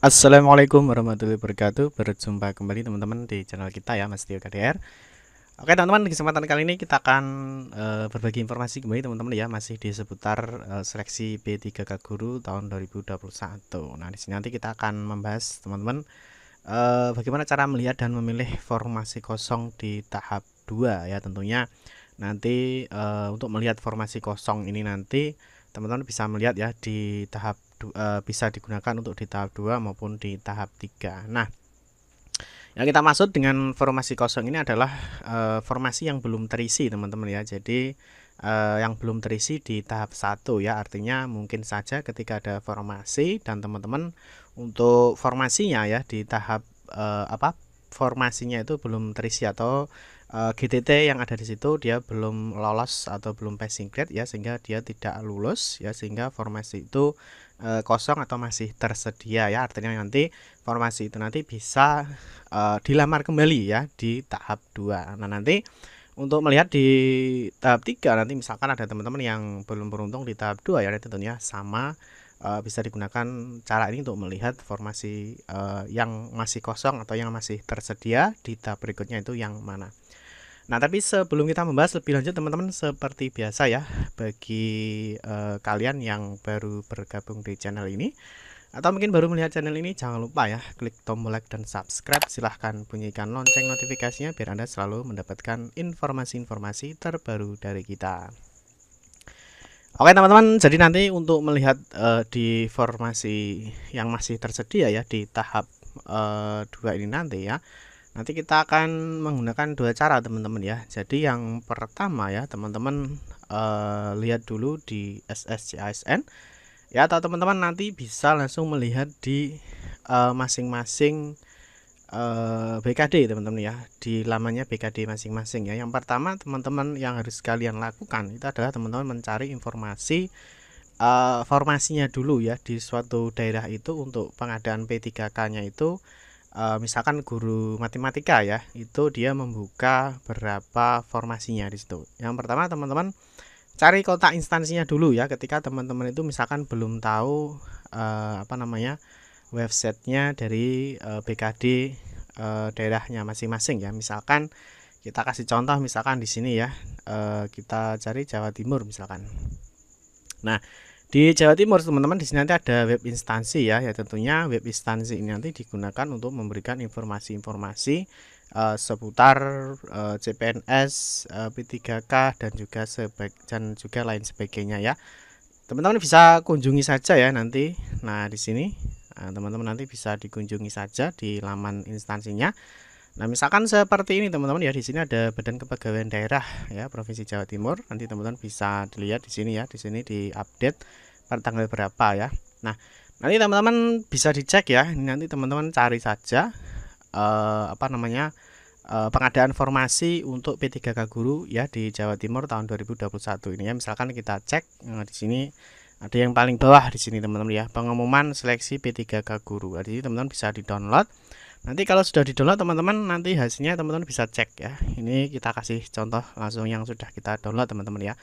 Assalamualaikum warahmatullahi wabarakatuh. Berjumpa kembali teman-teman di channel kita ya, Mas Tio KDR. Oke teman-teman, di kesempatan kali ini kita akan berbagi informasi kembali teman-teman ya, masih di seputar seleksi P3K Guru tahun 2021. Nah, di sini nanti kita akan membahas teman-teman bagaimana cara melihat dan memilih formasi kosong di tahap 2 ya tentunya. Nanti untuk melihat formasi kosong ini nanti teman-teman bisa melihat ya di tahap bisa digunakan untuk di tahap 2 maupun di tahap 3. Nah, yang kita maksud dengan formasi kosong ini adalah formasi yang belum terisi teman-teman ya. Jadi yang belum terisi di tahap 1 ya, artinya mungkin saja ketika ada formasi dan teman-teman untuk formasinya ya di tahap formasinya itu belum terisi atau GTT yang ada di situ dia belum lolos atau belum passing grade ya, sehingga dia tidak lulus ya, sehingga formasi itu kosong atau masih tersedia ya, artinya nanti formasi itu nanti bisa dilamar kembali ya di tahap 2. Nah, nanti untuk melihat di tahap 3 nanti misalkan ada teman-teman yang belum beruntung di tahap 2 ya, tentunya sama bisa digunakan cara ini untuk melihat formasi yang masih kosong atau yang masih tersedia di tahap berikutnya itu yang mana. Nah, tapi sebelum kita membahas lebih lanjut teman-teman, seperti biasa ya, bagi kalian yang baru bergabung di channel ini atau mungkin baru melihat channel ini, jangan lupa ya klik tombol like dan subscribe. Silahkan bunyikan lonceng notifikasinya biar Anda selalu mendapatkan informasi-informasi terbaru dari kita. Oke teman-teman, jadi nanti untuk melihat di formasi yang masih tersedia ya di tahap 2 ini nanti ya, nanti kita akan menggunakan dua cara teman-teman ya. Jadi yang pertama ya teman-teman lihat dulu di SSCASN ya, atau teman-teman nanti bisa langsung melihat di masing-masing BKD teman-teman ya, di lamanya BKD masing-masing ya. Yang pertama teman-teman yang harus kalian lakukan itu adalah teman-teman mencari informasi formasinya dulu ya di suatu daerah itu untuk pengadaan P3K-nya itu. Misalkan guru matematika ya, itu dia membuka berapa formasinya di situ. Yang pertama teman-teman cari kontak instansinya dulu ya, ketika teman-teman itu misalkan belum tahu websitenya dari BKD daerahnya masing-masing ya. Misalkan kita kasih contoh, misalkan di sini ya, kita cari Jawa Timur misalkan. Nah, di Jawa Timur teman-teman di sini nanti ada web instansi ya, tentunya web instansi ini nanti digunakan untuk memberikan informasi-informasi seputar CPNS, P3K dan juga lain sebagainya ya. Teman-teman bisa kunjungi saja ya nanti. Nah, di sini teman-teman nanti bisa dikunjungi saja di laman instansinya. Nah, misalkan seperti ini teman-teman ya, di sini ada Badan Kepegawaian Daerah ya Provinsi Jawa Timur. Nanti teman-teman bisa dilihat di sini ya, di sini diupdate pada tanggal berapa ya. Nah, nanti teman-teman bisa dicek ya. Ini nanti teman-teman cari saja pengadaan formasi untuk P3K Guru ya di Jawa Timur tahun 2021 ini ya. Misalkan kita cek di sini ada yang paling bawah di sini teman-teman ya, pengumuman seleksi P3K Guru. Jadi teman-teman bisa di-download. Nanti kalau sudah di-download teman-teman, nanti hasilnya teman-teman bisa cek ya. Ini kita kasih contoh langsung yang sudah kita download teman-teman ya.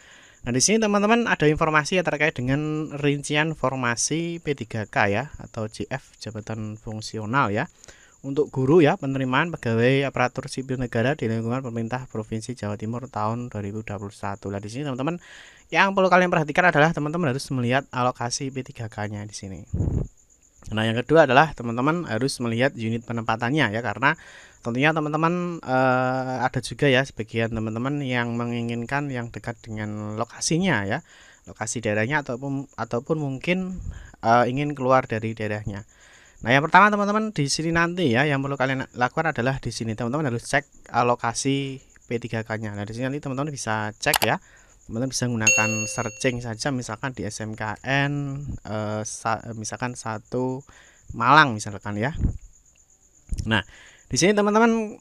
Nah, di sini teman-teman ada informasi ya terkait dengan rincian formasi P3K ya, atau JF jabatan fungsional ya, untuk guru ya, penerimaan pegawai aparatur sipil negara di lingkungan pemerintah Provinsi Jawa Timur tahun 2021. Nah, di sini teman-teman yang perlu kalian perhatikan adalah teman-teman harus melihat alokasi P3K-nya di sini. Nah, yang kedua adalah teman-teman harus melihat unit penempatannya ya, karena tentunya teman-teman ada juga ya sebagian teman-teman yang menginginkan yang dekat dengan lokasinya ya, lokasi daerahnya ataupun mungkin ingin keluar dari daerahnya. Nah, yang pertama teman-teman di sini nanti ya, yang perlu kalian lakukan adalah di sini teman-teman harus cek alokasi P3K-nya. Nah, di sini nanti teman-teman bisa cek ya. Teman-teman bisa menggunakan searching saja, misalkan di SMKN misalkan satu Malang misalkan ya. Nah, di sini teman-teman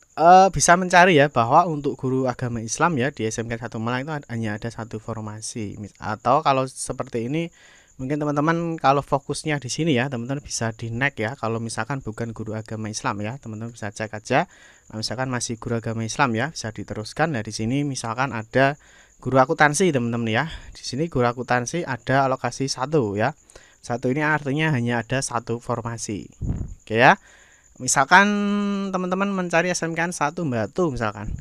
bisa mencari ya bahwa untuk guru agama Islam ya di SMK 1 Malang itu hanya ada satu formasi. Atau kalau seperti ini mungkin teman-teman kalau fokusnya di sini ya, teman-teman bisa di next ya. Kalau misalkan bukan guru agama Islam ya, teman-teman bisa cek aja. Nah, misalkan masih guru agama Islam ya, bisa diteruskan. Nah, di sini misalkan ada guru akuntansi teman-teman ya. Di sini guru akuntansi ada alokasi 1 ya. satu ini artinya hanya ada satu formasi. Oke ya. Misalkan teman-teman mencari SMKN 1 Batu misalkan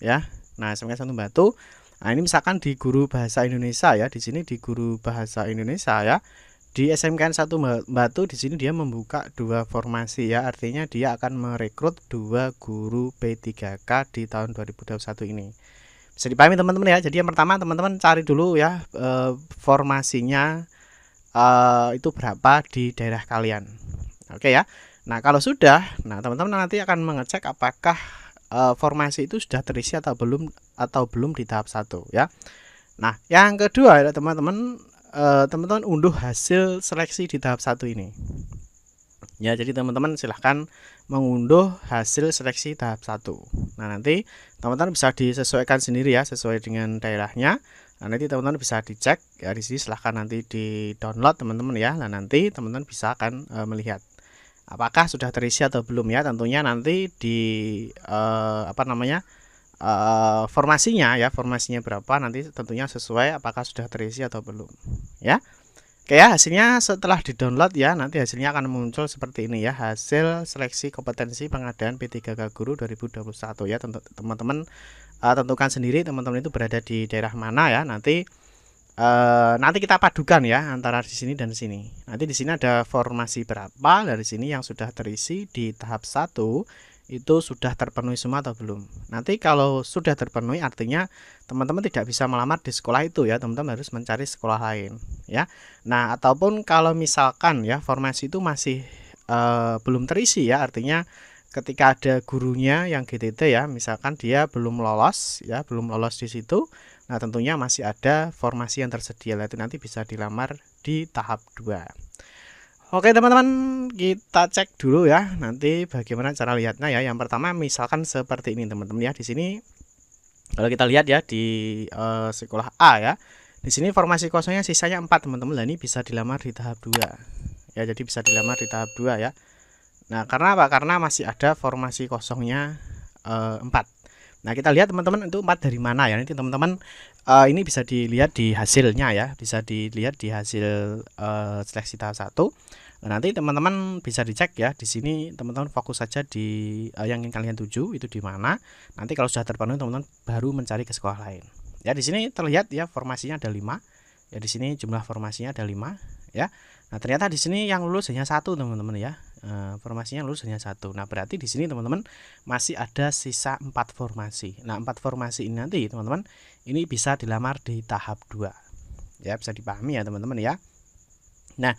ya. Nah, SMKN 1 Batu. Nah, ini misalkan di guru bahasa Indonesia ya. Di sini di guru bahasa Indonesia ya. Di SMKN 1 Batu di sini dia membuka 2 formasi ya. Artinya dia akan merekrut 2 guru P3K di tahun 2021 ini. Bisa dipahami teman-teman ya. Jadi yang pertama teman-teman cari dulu ya formasinya itu berapa di daerah kalian. Oke ya. Nah, kalau sudah, nah teman-teman nanti akan mengecek apakah formasi itu sudah terisi atau belum di tahap 1 ya. Nah, yang kedua ya teman-teman, teman-teman unduh hasil seleksi di tahap 1 ini. Ya, jadi teman-teman silahkan mengunduh hasil seleksi tahap 1. Nah, nanti teman-teman bisa disesuaikan sendiri ya, sesuai dengan daerahnya. Nah, nanti teman-teman bisa dicek ya, di sini silahkan nanti di-download teman-teman ya. Nah, nanti teman-teman bisa akan melihat apakah sudah terisi atau belum ya. Tentunya nanti di formasinya ya, formasinya berapa nanti tentunya sesuai apakah sudah terisi atau belum ya. Oke ya, hasilnya setelah di-download ya, nanti hasilnya akan muncul seperti ini ya, hasil seleksi kompetensi pengadaan P3K Guru 2021 ya. Teman-teman tentukan sendiri teman-teman itu berada di daerah mana ya. Nanti kita padukan ya antara di sini dan di sini. Nanti di sini ada formasi berapa dari sini yang sudah terisi di tahap 1 itu sudah terpenuhi semua atau belum. Nanti kalau sudah terpenuhi artinya teman-teman tidak bisa melamar di sekolah itu ya, teman-teman harus mencari sekolah lain ya. Nah, ataupun kalau misalkan ya formasi itu masih belum terisi ya, artinya ketika ada gurunya yang GTT ya, misalkan dia belum lolos ya, belum lolos di situ. Nah, tentunya masih ada formasi yang tersedia, itu nanti bisa dilamar di tahap 2. Oke teman-teman, kita cek dulu ya nanti bagaimana cara lihatnya ya. Yang pertama misalkan seperti ini teman-teman ya. Di sini kalau kita lihat ya di sekolah A ya. Di sini formasi kosongnya sisanya 4 teman-teman. Nah, ini bisa dilamar di tahap 2. Ya, jadi bisa dilamar di tahap 2 ya. Nah, karena apa? Karena masih ada formasi kosongnya 4. Nah, kita lihat teman-teman itu 4 dari mana ya. Nanti teman-teman ini bisa dilihat di hasilnya ya. Bisa dilihat di hasil seleksi tahap 1. Nah, nanti teman-teman bisa dicek ya. Di sini teman-teman fokus saja di yang ingin kalian tuju itu di mana. Nanti kalau sudah terpenuhi teman-teman baru mencari ke sekolah lain. Ya, di sini terlihat ya formasinya ada 5. Ya, di sini jumlah formasinya ada 5 ya. Nah, ternyata di sini yang lulus hanya 1 teman-teman ya. Formasinya lulus hanya 1. Nah, berarti di sini teman-teman masih ada sisa 4 formasi. Nah, 4 formasi ini nanti teman-teman ini bisa dilamar di tahap 2. Ya, bisa dipahami ya teman-teman ya. Nah,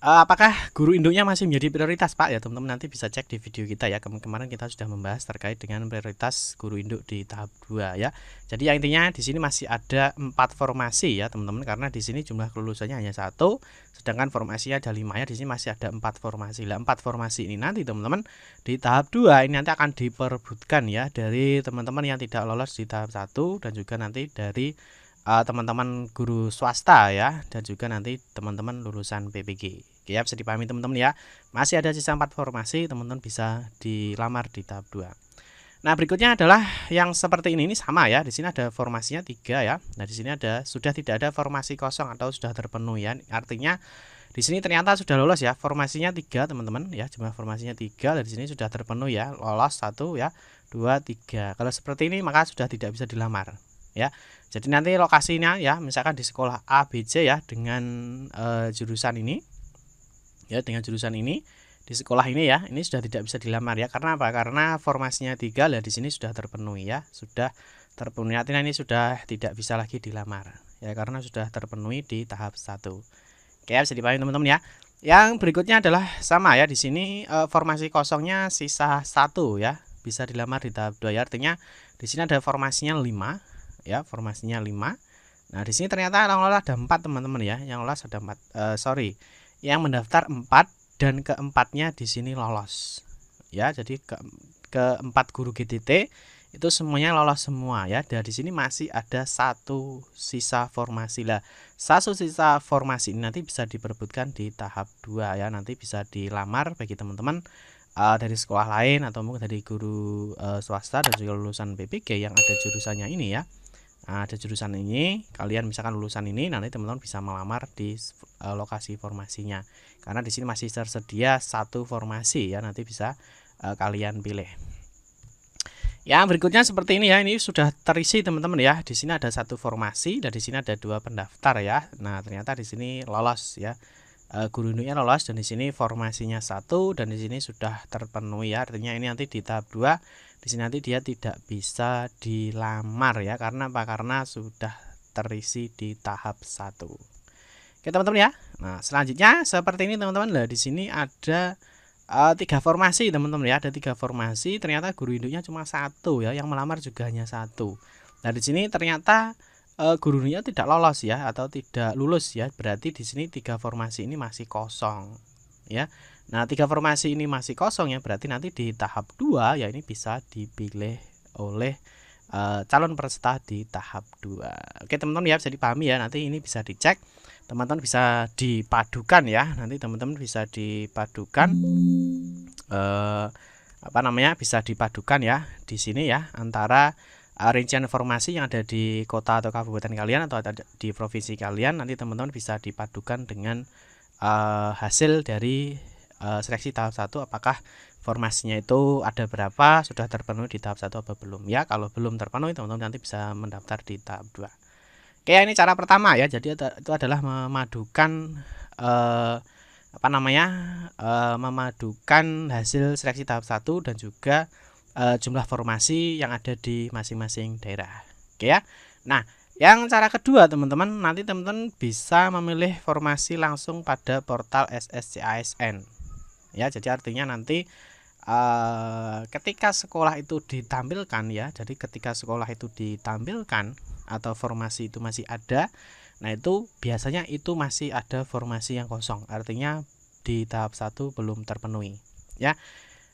apakah guru induknya masih menjadi prioritas Pak ya teman-teman, nanti bisa cek di video kita ya. Kemarin kita sudah membahas terkait dengan prioritas guru induk di tahap 2 ya. Jadi yang intinya di sini masih ada 4 formasi ya teman-teman, karena di sini jumlah kelulusannya hanya 1, sedangkan formasinya ada 5 ya. Di sini masih ada 4 formasi. Lah 4 formasi ini nanti teman-teman di tahap 2 ini nanti akan diperebutkan ya dari teman-teman yang tidak lolos di tahap 1 dan juga nanti dari teman-teman guru swasta ya, dan juga nanti teman-teman lulusan PPG. Oke ya, bisa dipahami teman-teman ya. Masih ada sisa 4 formasi, teman-teman bisa dilamar di tahap 2. Nah, berikutnya adalah yang seperti ini sama ya. Di sini ada formasinya 3 ya. Nah, di sini sudah tidak ada formasi kosong atau sudah terpenuhi ya. Artinya di sini ternyata sudah lolos ya. Formasinya 3 teman-teman ya. Jumlah formasinya 3 dan di sini sudah terpenuhi ya. Lolos 1 ya, 2, 3. Kalau seperti ini maka sudah tidak bisa dilamar ya. Jadi nanti lokasinya ya, misalkan di sekolah A, B, C ya dengan jurusan ini. Ya, dengan jurusan ini di sekolah ini ya, ini sudah tidak bisa dilamar ya. Karena apa? Karena formasinya 3 lah, di sini sudah terpenuhi ya. Sudah terpenuhi, artinya ini sudah tidak bisa lagi dilamar ya, karena sudah terpenuhi di tahap 1. Oke, bisa dipahami teman-teman ya. Yang berikutnya adalah sama ya, di sini formasi kosongnya sisa 1 ya, bisa dilamar di tahap 2 ya. Artinya di sini ada formasinya 5 ya, formasinya 5. Nah, di sini ternyata yang lolos ada 4 teman-teman ya. Yang lolos ada 4 yang mendaftar 4 dan keempatnya di sini lolos ya. Jadi keempat guru GTT itu semuanya lolos semua ya. Dan di sini masih ada 1 sisa formasi lah. 1 sisa formasi ini nanti bisa diperebutkan di tahap 2 ya. Nanti bisa dilamar bagi teman-teman dari sekolah lain atau mungkin dari guru swasta dan juga lulusan PPG yang ada jurusannya ini ya. Nah, ada jurusan ini, kalian misalkan lulusan ini, nanti teman-teman bisa melamar di lokasi formasinya. Karena di sini masih tersedia satu formasi ya, nanti bisa kalian pilih. Ya, berikutnya seperti ini ya. Ini sudah terisi teman-teman ya. Di sini ada satu formasi dan di sini ada 2 pendaftar ya. Nah, ternyata di sini lolos ya. Guru induknya lolos dan di sini formasinya 1 dan di sini sudah terpenuhi ya. Artinya ini nanti di tahap 2 di sini nanti dia tidak bisa dilamar ya. Karena apa? Karena sudah terisi di tahap 1. Oke, teman-teman ya. Nah, selanjutnya seperti ini teman-teman. Nah, di sini ada 3 formasi teman-teman ya, ada 3 formasi. Ternyata guru induknya cuma 1 ya, yang melamar juga hanya 1. Nah, di sini ternyata guru induknya tidak lolos ya, atau tidak lulus ya. Berarti di sini 3 formasi ini masih kosong ya. Nah, 3 formasi ini masih kosong ya, berarti nanti di tahap 2 ya ini bisa dipilih oleh calon peserta di tahap 2. Oke, teman-teman ya, bisa dipahami ya. Nanti ini bisa dicek. Teman-teman bisa dipadukan ya, nanti teman-teman bisa dipadukan bisa dipadukan ya di sini ya, antara rincian informasi yang ada di kota atau kabupaten kalian atau ada di provinsi kalian. Nanti teman-teman bisa dipadukan dengan hasil dari seleksi tahap 1, apakah formasinya itu ada berapa, sudah terpenuhi di tahap 1 atau belum ya. Kalau belum terpenuhi, teman-teman nanti bisa mendaftar di tahap 2. Oke, ini cara pertama ya. Jadi itu adalah memadukan memadukan hasil seleksi tahap 1 dan juga jumlah formasi yang ada di masing-masing daerah. Oke ya. Nah, yang cara kedua teman-teman, nanti teman-teman bisa memilih formasi langsung pada portal SSCASN. Ya, jadi artinya nanti ketika sekolah itu ditampilkan ya, jadi ketika sekolah itu ditampilkan atau formasi itu masih ada, nah itu biasanya itu masih ada formasi yang kosong, artinya di tahap 1 belum terpenuhi ya.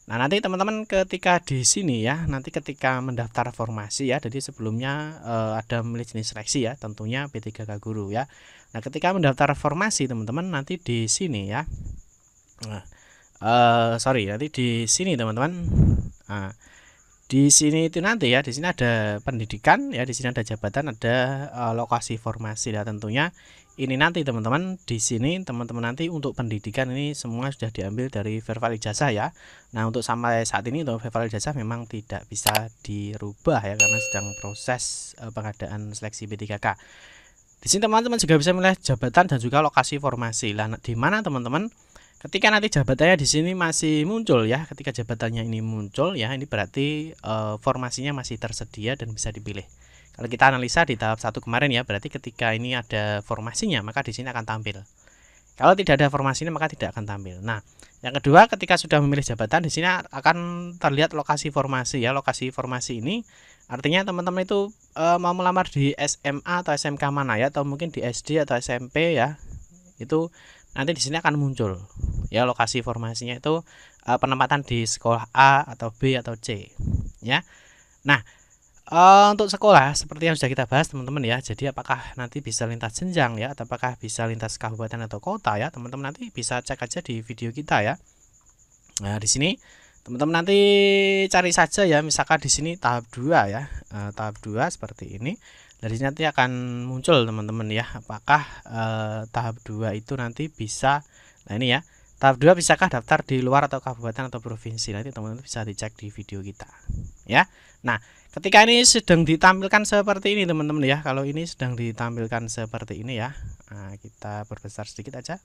Nah, nanti teman-teman ketika di sini ya, nanti ketika mendaftar formasi ya, jadi sebelumnya ada memilih jenis seleksi ya, tentunya P3K guru ya. Nah, ketika mendaftar formasi teman-teman nanti di sini ya, nanti di sini teman-teman. Nah, di sini itu nanti ya, di sini ada pendidikan ya, di sini ada jabatan, ada lokasi formasi ya. Tentunya ini nanti teman-teman, di sini teman-teman nanti untuk pendidikan ini semua sudah diambil dari verbal ijazah ya. Nah, untuk sampai saat ini untuk verbal ijazah memang tidak bisa dirubah ya, karena sedang proses pengadaan seleksi P3K. Di sini teman-teman juga bisa memilih jabatan dan juga lokasi formasi. Nah, di mana teman-teman? Ketika nanti jabatannya di sini masih muncul ya, ketika jabatannya ini muncul ya, ini berarti formasinya masih tersedia dan bisa dipilih. Kalau kita analisa di tahap 1 kemarin ya, berarti ketika ini ada formasinya maka di sini akan tampil. Kalau tidak ada formasinya maka tidak akan tampil. Nah, yang kedua, ketika sudah memilih jabatan di sini akan terlihat lokasi formasi ya. Lokasi formasi ini artinya teman-teman itu mau melamar di SMA atau SMK mana ya, atau mungkin di SD atau SMP ya. Itu nanti di sini akan muncul ya lokasi formasinya itu penempatan di sekolah A atau B atau C ya. Nah, untuk sekolah seperti yang sudah kita bahas teman-teman ya. Jadi apakah nanti bisa lintas jenjang ya, atau apakah bisa lintas kabupaten atau kota ya, teman-teman nanti bisa cek aja di video kita ya. Nah, di sini teman-teman nanti cari saja ya, misalkan di sini tahap 2 ya. Tahap 2 seperti ini. Dari sini nanti akan muncul teman-teman ya, apakah tahap 2 itu nanti bisa. Nah, ini ya, tahap 2 bisakah daftar di luar atau kabupaten atau provinsi. Nanti teman-teman bisa dicek di video kita ya. Nah, ketika ini sedang ditampilkan seperti ini teman-teman ya, kalau ini sedang ditampilkan seperti ini ya, nah, kita perbesar sedikit aja.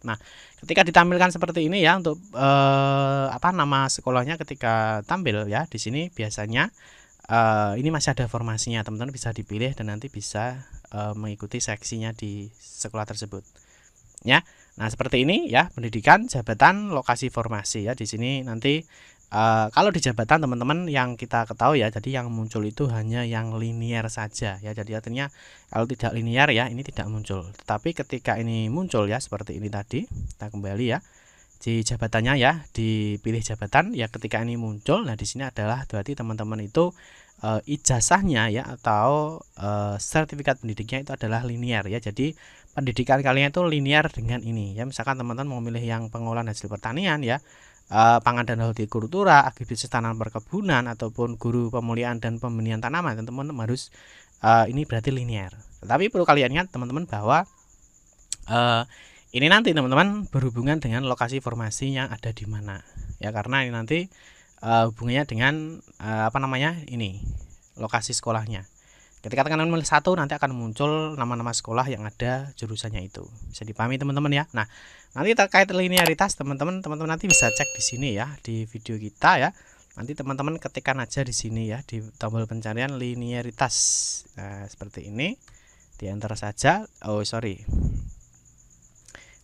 Nah, ketika ditampilkan seperti ini ya, untuk nama sekolahnya ketika tampil ya, di sini biasanya ini masih ada formasinya, teman-teman bisa dipilih dan nanti bisa mengikuti seksinya di sekolah tersebut ya. Nah, seperti ini ya, pendidikan, jabatan, lokasi formasi ya. Di sini nanti kalau di jabatan teman-teman yang kita ketahui ya, jadi yang muncul itu hanya yang linier saja ya. Jadi artinya kalau tidak linier ya, ini tidak muncul. Tetapi ketika ini muncul ya, seperti ini tadi, kita kembali ya. Di jabatannya ya, dipilih jabatan ya, ketika ini muncul. Nah, di sini adalah berarti teman-teman itu ijazahnya ya, atau sertifikat pendidiknya itu adalah linier ya. Jadi pendidikan kalian itu linier dengan ini ya. Misalkan teman-teman mau milih yang pengolahan hasil pertanian ya, pangan dan hortikultura, agribisnis tanaman perkebunan, ataupun guru pemulihan dan pembenihan tanaman, teman-teman harus ini berarti linear. Tetapi perlu kalian ingat teman-teman bahwa ini nanti teman-teman berhubungan dengan lokasi formasi yang ada di mana ya, karena ini nanti hubungannya dengan ini lokasi sekolahnya. Ketika tekan memilih satu, nanti akan muncul nama-nama sekolah yang ada jurusannya itu. Bisa dipahami teman-teman ya. Nah, nanti terkait linearitas teman-teman nanti bisa cek di sini ya, di video kita ya. Nanti teman-teman ketikkan aja di sini ya, di tombol pencarian linearitas. Nah, seperti ini. Di enter saja. Oh, sorry.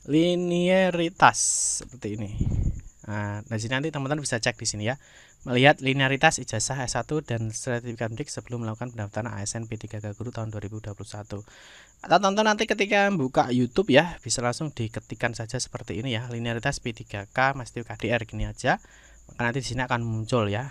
Linearitas seperti ini. Nah, di sini nanti teman-teman bisa cek di sini ya. Melihat linearitas ijazah S1 dan sertifikat pendidik sebelum melakukan pendaftaran ASN P3K Guru tahun 2021. Atau tonton nanti ketika buka YouTube ya, bisa langsung diketikkan saja seperti ini ya, linearitas P3K Mas Tio KDR, gini aja. Maka nanti di sini akan muncul ya,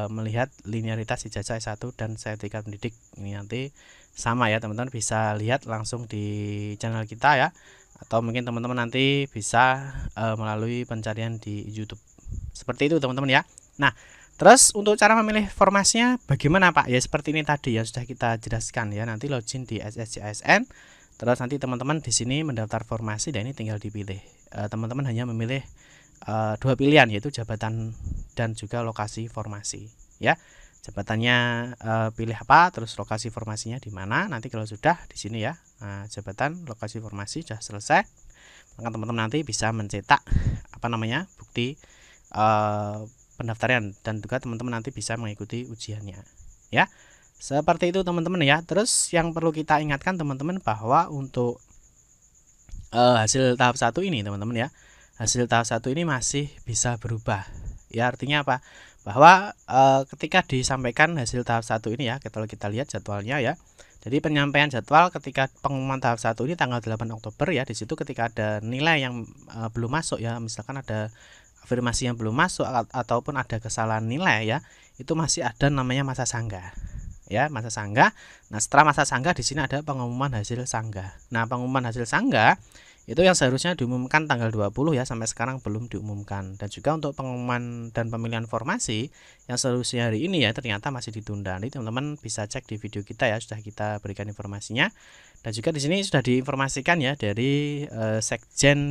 melihat linearitas ijazah S1 dan sertifikat pendidik. Ini nanti sama ya, teman-teman bisa lihat langsung di channel kita ya. Atau mungkin teman-teman nanti bisa melalui pencarian di YouTube. Seperti itu teman-teman ya. Nah, terus untuk cara memilih formasinya bagaimana Pak? Ya seperti ini tadi yang sudah kita jelaskan ya. Nanti login di SSC ASN. Terus nanti teman-teman di sini mendaftar formasi dan ini tinggal dipilih. Teman-teman hanya memilih dua pilihan, yaitu jabatan dan juga lokasi formasi ya. Jabatannya pilih apa, terus lokasi formasinya di mana. Nanti kalau sudah di sini ya, jabatan lokasi formasi sudah selesai, maka teman-teman nanti bisa mencetak bukti pendaftaran dan juga teman-teman nanti bisa mengikuti ujiannya ya. Seperti itu teman-teman ya. Terus yang perlu kita ingatkan teman-teman bahwa untuk hasil tahap 1 ini teman-teman ya, hasil tahap 1 ini masih bisa berubah ya. Artinya apa? Bahwa ketika disampaikan hasil tahap 1 ini ya, kalau kita lihat jadwalnya ya. Jadi penyampaian jadwal ketika pengumuman tahap 1 ini tanggal 8 Oktober ya. Di situ ketika ada nilai yang belum masuk ya, misalkan ada afirmasi yang belum masuk ataupun ada kesalahan nilai ya, itu masih ada namanya masa sanggah ya, masa sanggah. Nah, setelah masa sanggah di sini ada pengumuman hasil sanggah. Nah, pengumuman hasil sanggah itu yang seharusnya diumumkan tanggal 20 ya, sampai sekarang belum diumumkan. Dan juga untuk pengumuman dan pemilihan formasi yang seharusnya hari ini ya, ternyata masih ditunda. Nanti teman-teman bisa cek di video kita ya, sudah kita berikan informasinya. Dan juga di sini sudah diinformasikan ya dari Sekjen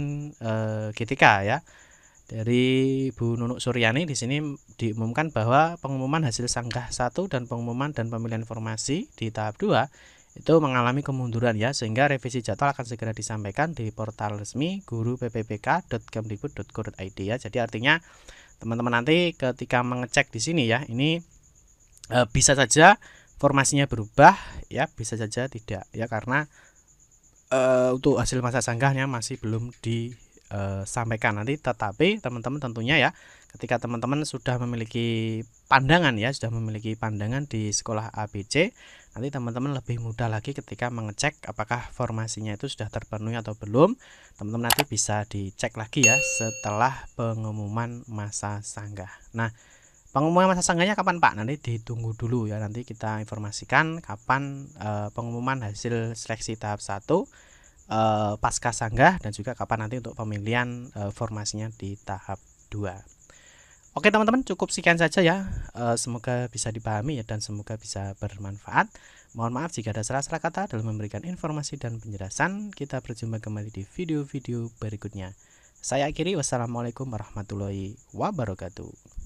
GTK ya, dari Bu Nunuk Suryani. Di sini diumumkan bahwa pengumuman hasil sanggah 1 dan pengumuman dan pemilihan formasi di tahap 2 itu mengalami kemunduran ya, sehingga revisi jadwal akan segera disampaikan di portal resmi guruppk.kemdikbud.go.id ya. Jadi artinya teman-teman nanti ketika mengecek di sini ya, ini bisa saja formasinya berubah ya, bisa saja tidak ya, karena untuk hasil masa sanggahnya masih belum disampaikan nanti. Tetapi teman-teman tentunya ya, ketika teman-teman sudah memiliki pandangan ya, sudah memiliki pandangan di sekolah ABC, nanti teman-teman lebih mudah lagi ketika mengecek apakah formasinya itu sudah terpenuhi atau belum. Teman-teman nanti bisa dicek lagi ya setelah pengumuman masa sanggah. Nah, pengumuman masa sanggahnya kapan Pak? Nanti ditunggu dulu ya, nanti kita informasikan kapan pengumuman hasil seleksi tahap 1 pasca sanggah, dan juga kapan nanti untuk pemilihan formasinya di tahap 2. Oke teman-teman, cukup sekian saja ya. Semoga bisa dipahami ya, dan semoga bisa bermanfaat. Mohon maaf jika ada salah-salah kata dalam memberikan informasi dan penjelasan. Kita berjumpa kembali di video-video berikutnya. Saya akhiri, wassalamualaikum warahmatullahi wabarakatuh.